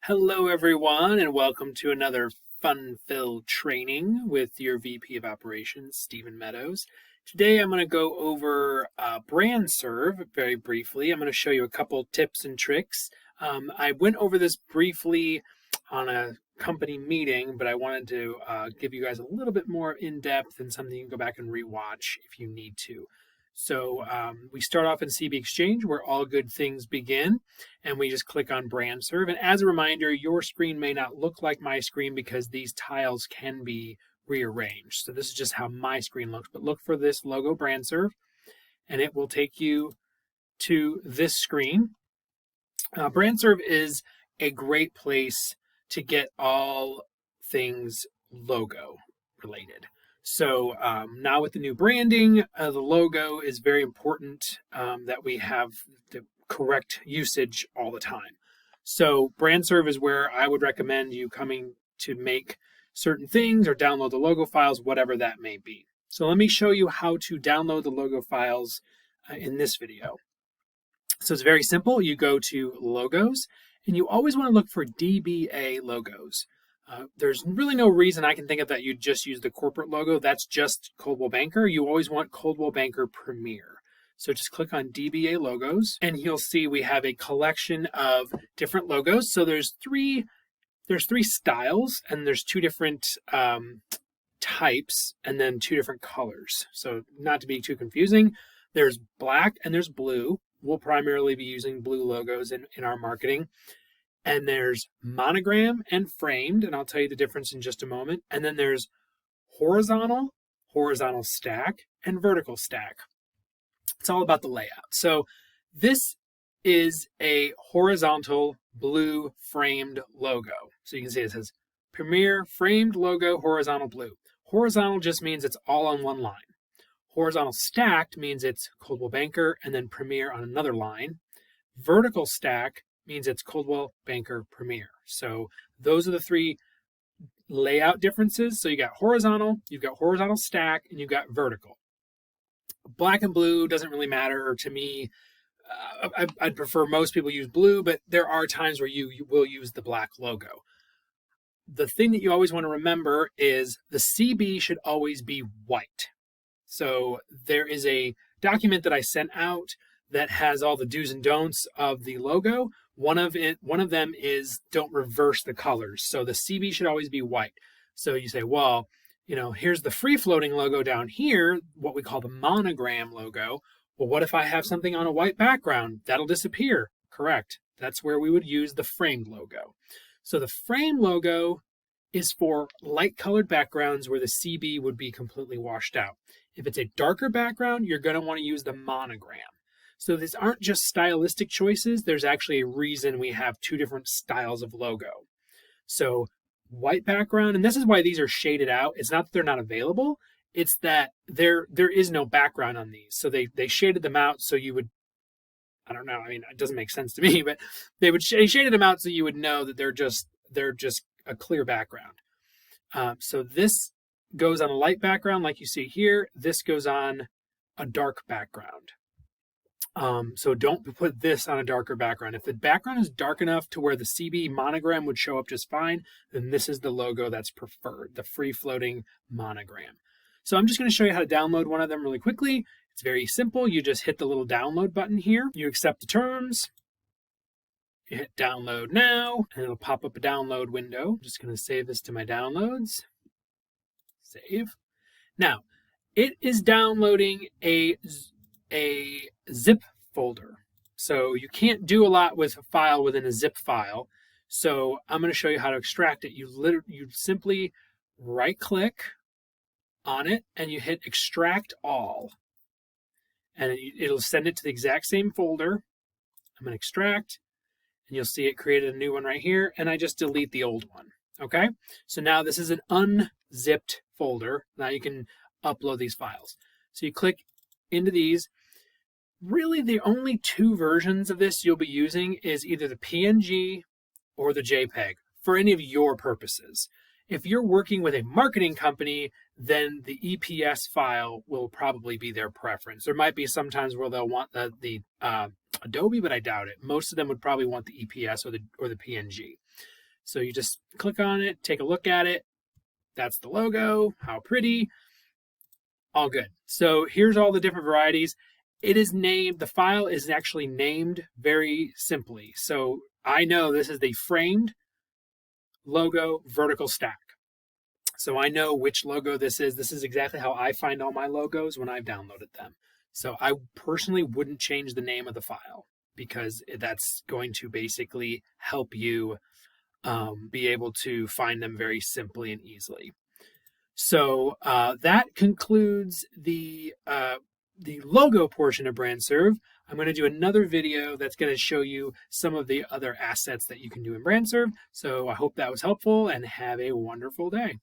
Hello, everyone, and welcome to another fun-filled training with your VP of Operations, Stephen Meadows. Today, I'm going to go over BrandSrv very briefly. I'm going to show you a couple tips and tricks. I went over this briefly on a company meeting, but I wanted to give you guys a little bit more in-depth and something you can go back and rewatch if you need to. So we start off in CB Exchange, where all good things begin, and we just click on BrandSrv. And as a reminder, your screen may not look like my screen because these tiles can be rearranged. So this is just how my screen looks. But look for this logo, BrandSrv, and it will take you to this screen. BrandSrv is a great place to get all things logo related. So now with the new branding, the logo is very important that we have the correct usage all the time. So BrandSrv is where I would recommend you coming to make certain things or download the logo files, whatever that may be. So let me show you how to download the logo files in this video. So it's very simple. You go to Logos, and you always want to look for DBA logos. There's really no reason I can think of that you just use the corporate logo. That's just Coldwell Banker. You always want Coldwell Banker Premier. So just click on DBA logos, and you'll see we have a collection of different logos. So there's three styles, and there's two different types, and then two different colors. So not to be too confusing, there's black and there's blue. We'll primarily be using blue logos in our marketing. And there's monogram and framed, and I'll tell you the difference in just a moment. And then there's horizontal stack, and vertical stack. It's all about the layout. So this is a horizontal blue framed logo. So you can see it says Premier framed logo, horizontal blue. Horizontal just means it's all on one line. Horizontal stacked means it's Coldwell Banker and then Premier on another line. Vertical stack means it's Coldwell Banker Premier. So those are the three layout differences. So you got horizontal, you've got horizontal stack, and you've got vertical. Black and blue doesn't really matter to me. I'd prefer most people use blue, but there are times where you will use the black logo. The thing that you always want to remember is the CB should always be white. So there is a document that I sent out that has all the do's and don'ts of the logo. One of them is don't reverse the colors. So the CB should always be white. So you say, well, here's the free floating logo down here, what we call the monogram logo. Well, what if I have something on a white background? That'll disappear. Correct. That's where we would use the framed logo. So the frame logo is for light colored backgrounds where the CB would be completely washed out. If it's a darker background, you're going to want to use the monogram. So these aren't just stylistic choices. There's actually a reason we have two different styles of logo. So white background, and this is why these are shaded out. It's not that they're not available. It's that there is no background on these. So they shaded them out so you would, I don't know, it doesn't make sense to me, but they shaded them out so you would know that they're just a clear background. So this goes on a light background like you see here. This goes on a dark background. So don't put this on a darker background. If the background is dark enough to where the CB monogram would show up just fine, then this is the logo that's preferred, the free floating monogram. So I'm just going to show you how to download one of them really quickly. It's very simple. You just hit the little download button here. You accept the terms. You hit download now, and it'll pop up a download window. I'm just going to save this to my downloads. Save. Now, it is downloading a zip folder. So you can't do a lot with a file within a zip file. So I'm going to show you how to extract it. You simply right click on it and you hit extract all. And it'll send it to the exact same folder. I'm going to extract, and you'll see it created a new one right here, and I just delete the old one. Okay? So now this is an unzipped folder. Now you can upload these files. So you click into these. Really, the only two versions of this you'll be using is either the PNG or the JPEG for any of your purposes. If you're working with a marketing company, then the EPS file will probably be their preference. There might be some times where they'll want the Adobe, but I doubt it. Most of them would probably want the EPS or the PNG. So you just click on it, take a look at it. That's the logo, how pretty, all good. So here's all the different varieties. It is named, the file is actually named very simply. So I know this is the framed logo vertical stack. So I know which logo this is. This is exactly how I find all my logos when I've downloaded them. So I personally wouldn't change the name of the file because that's going to basically help you be able to find them very simply and easily. So that concludes the logo portion of BrandSrv. I'm going to do another video that's going to show you some of the other assets that you can do in BrandSrv. So I hope that was helpful and have a wonderful day.